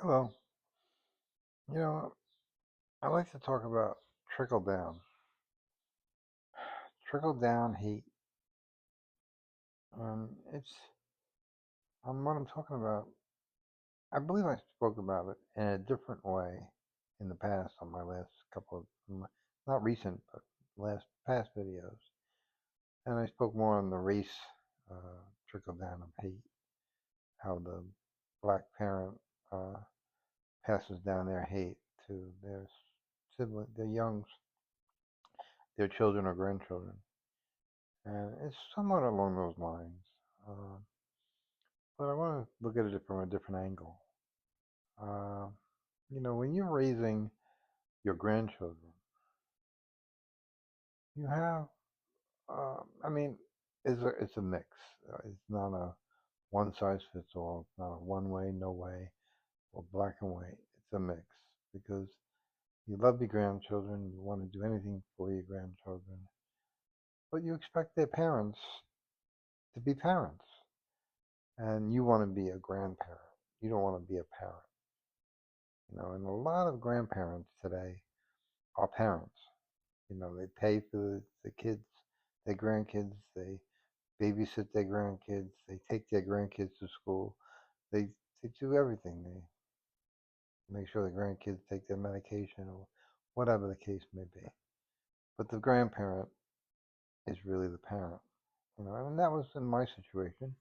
Well, you know, I like to talk about trickle down. Trickle down hate. It's what I'm talking about. I believe I spoke about it in a different way in the past on my last not recent, but last past videos. And I spoke more on the race trickle down of hate, how the black parent uh, passes down their hate to their sibling, their youngs, their children or grandchildren. And it's somewhat along those lines. Uh, but I want to look at it from a different angle. Uh, when you're raising your grandchildren, you have, I mean, it's a mix. It's not a one size fits all. It's not a one way, no way, or black and white. It's a mix because you love your grandchildren, you want to do anything for your grandchildren, but you expect their parents to be parents, and you want to be a grandparent. You don't want to be a parent. And a lot of grandparents today are parents. They pay for the kids, their grandkids. They babysit their grandkids. They take their grandkids to school. They they do everything. They make sure the grandkids take their medication or whatever the case may be. But the grandparent is really the parent. And that was in my situation.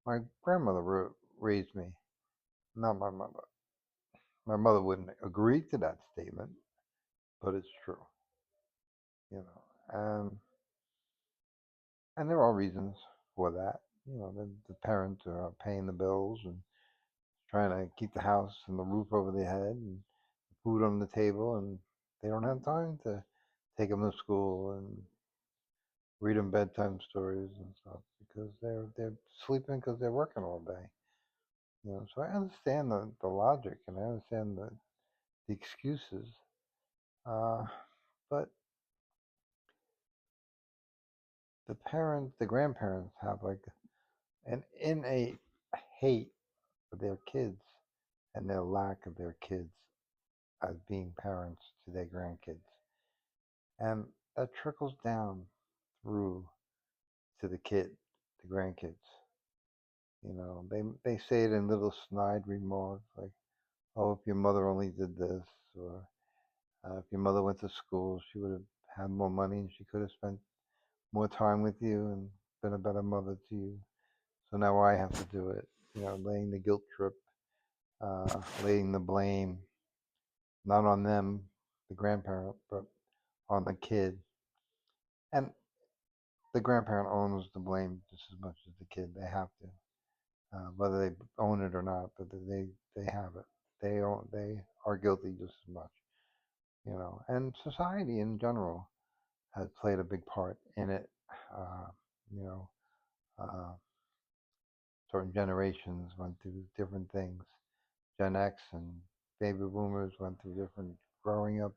My grandmother raised me, not my mother. My mother wouldn't agree to that statement, but it's true. You know, and there are reasons for that. The parents are paying the bills and trying to keep the house and the roof over their head and food on the table, and they don't have time to take them to school and read them bedtime stories and stuff because they're sleeping because they're working all day. So I understand the logic and I understand the excuses, uh, but the grandparents have like an innate hate for their kids and their lack of their kids as being parents to their grandkids. And that trickles down through to the grandkids. They say it in little snide remarks like, "Oh, if your mother only did this," or "If your mother went to school, she would have had more money and she could have spent more time with you and been a better mother to you. So now I have to do it." Laying the guilt trip, laying the blame not on them, the grandparent, but on the kid. And the grandparent owns the blame just as much as the kid. They have to, whether they own it or not, but they have it. They are guilty just as much. And society in general has played a big part in it. Uh, you know, uh, Certain generations went through different things. Gen X and baby boomers went through different growing up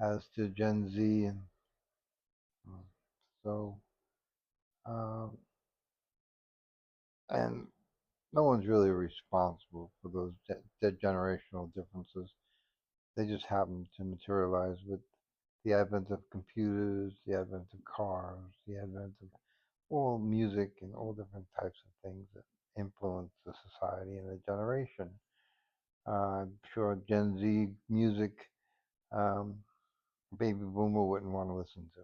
as to Gen Z, and uh, so um, and no one's really responsible for those generational differences. They just happen to materialize with the advent of computers, the advent of cars, the advent of all music and all different types of things that influence the society and the generation. I'm sure Gen Z music, um, baby boomer wouldn't want to listen to.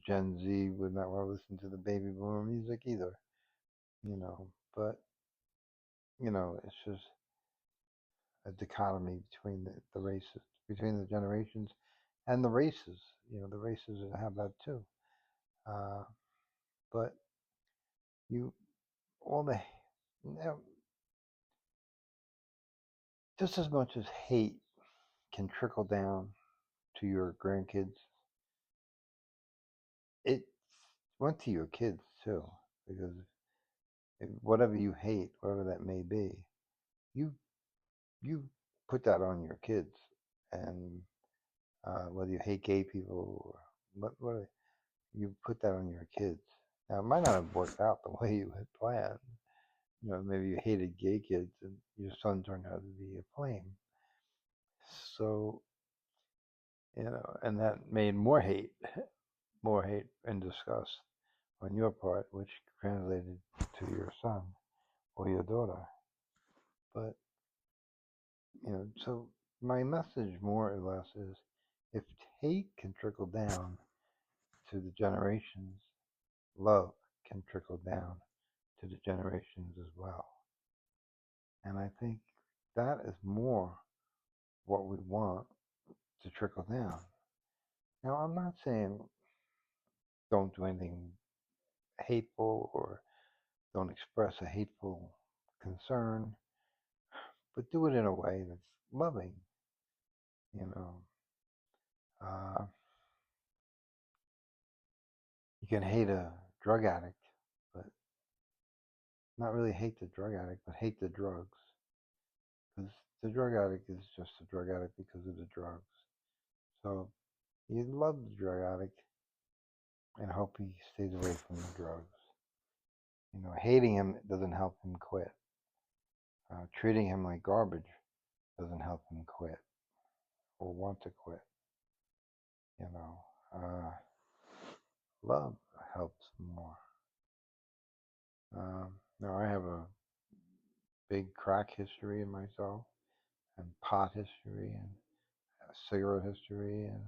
Gen Z would not want to listen to the baby boomer music either, you know. But, it's just a dichotomy between the races, between the generations and the races. The races have that too. Uh, but you, all the, you know, just as much as hate can trickle down to your grandkids, it went to your kids too. Because whatever you hate, whatever that may be, you you put that on your kids, and whether you hate gay people or what you put that on your kids. Now it might not have worked out the way you had planned, maybe you hated gay kids and your son turned out to be a flame. So, and that made more hate and disgust on your part, which translated to your son or your daughter. But, so my message more or less is if hate can trickle down to the generations, love can trickle down to the generations as well. And I think that is more what we want to trickle down. Now, I'm not saying don't do anything hateful or don't express a hateful concern, but do it in a way that's loving. You know, uh, you can hate a drug addict, but not really hate the drug addict, but hate the drugs. Because the drug addict is just a drug addict because of the drugs. So you love the drug addict and hope he stays away from the drugs. Hating him doesn't help him quit. Treating him like garbage doesn't help him quit or want to quit. You know, love helps more. Now I have a big crack history in myself, and pot history, and cigarette history, and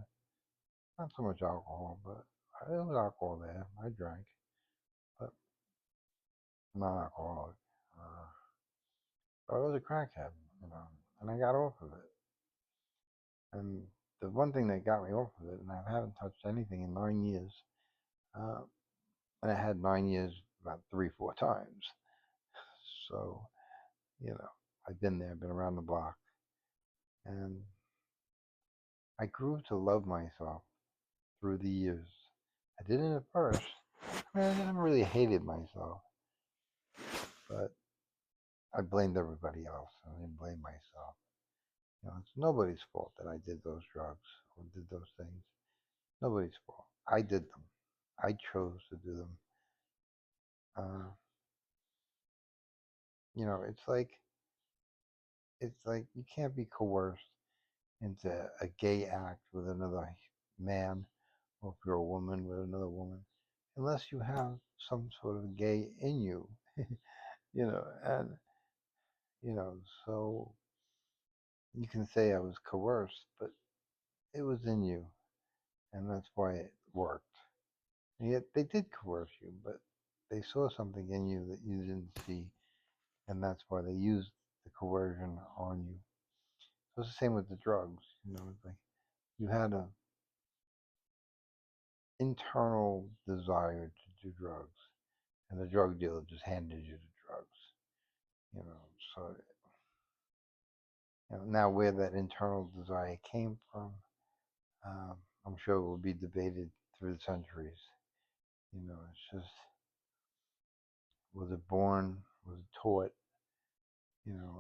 not so much alcohol, but there was alcohol there. I drank, but I'm not alcoholic. Uh, but I was a crackhead, and I got off of it. And the one thing that got me off of it, and I haven't touched anything in 9 years, uh, and I had 9 years about 3, 4 times. So, I've been there, been around the block, and I grew to love myself through the years. I didn't at first. I didn't really hated myself, but I blamed everybody else. I didn't blame myself. It's nobody's fault that I did those drugs or did those things. Nobody's fault. I did them. I chose to do them. Uh, it's like you can't be coerced into a gay act with another man, or if you're a woman with another woman, unless you have some sort of gay in you, and so you can say I was coerced, but it was in you, and that's why it worked. And yet they did coerce you, but they saw something in you that you didn't see, and that's why they used the coercion on you. So it's the same with the drugs. It's like you had a internal desire to do drugs, and the drug dealer just handed you the drugs. So now where that internal desire came from, I'm sure will be debated through the centuries. It's just, was it born? Was it taught?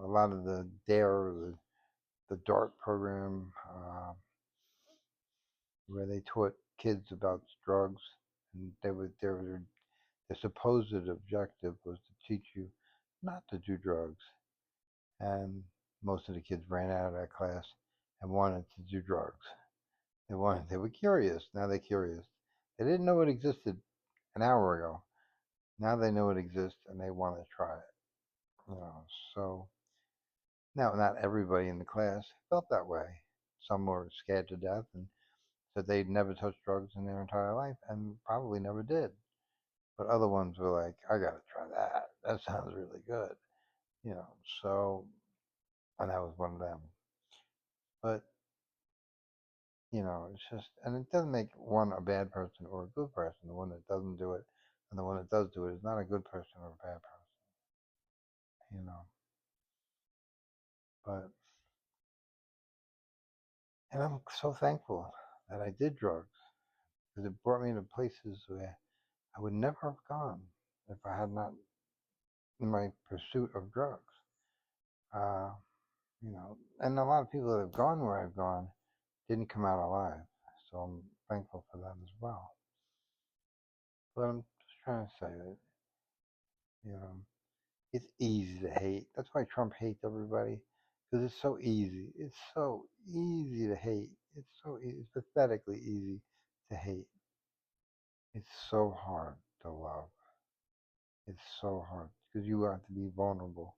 A lot of the DARE, the DART program, where they taught kids about drugs, and their supposed objective was to teach you not to do drugs. And most of the kids ran out of that class and wanted to do drugs. They were curious. Now they're curious. They didn't know it existed an hour ago. Now they know it exists and they want to try it. So now not everybody in the class felt that way. Some were scared to death and said they'd never touched drugs in their entire life and probably never did. But other ones were like, I gotta try that. That sounds really good. You know, so and that was one of them. But it's just, and it doesn't make one a bad person or a good person. The one that doesn't do it and the one that does do it is not a good person or a bad person. But and I'm so thankful that I did drugs because it brought me to places where I would never have gone if I had not, in my pursuit of drugs. Uh, and a lot of people that have gone where I've gone didn't come out alive. So I'm thankful for that as well. But I'm just trying to say that, you know, It's easy to hate. That's why Trump hates everybody, because it's so easy. It's so easy to hate. It's pathetically easy to hate. It's so hard to love. It's so hard because you have to be vulnerable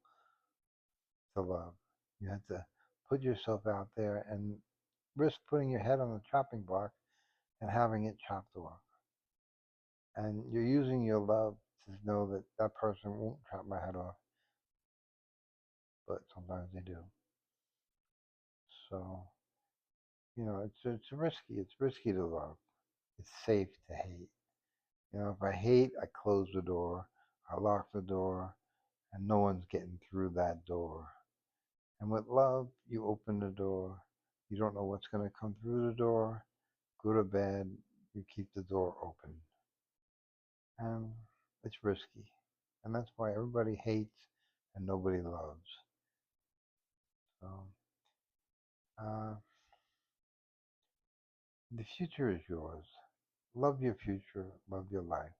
to love. You have to put yourself out there and risk putting your head on the chopping block and having it chopped off. And you're using your love to know that that person won't chop my head off, but sometimes they do. So, it's risky. It's risky to love. It's safe to hate. If I hate, I close the door, I lock the door, and no one's getting through that door. And with love, you open the door. You don't know what's going to come through the door, good or bad. You keep the door open. And it's risky. And that's why everybody hates and nobody loves. So, uh, the future is yours. Love your future, love your life.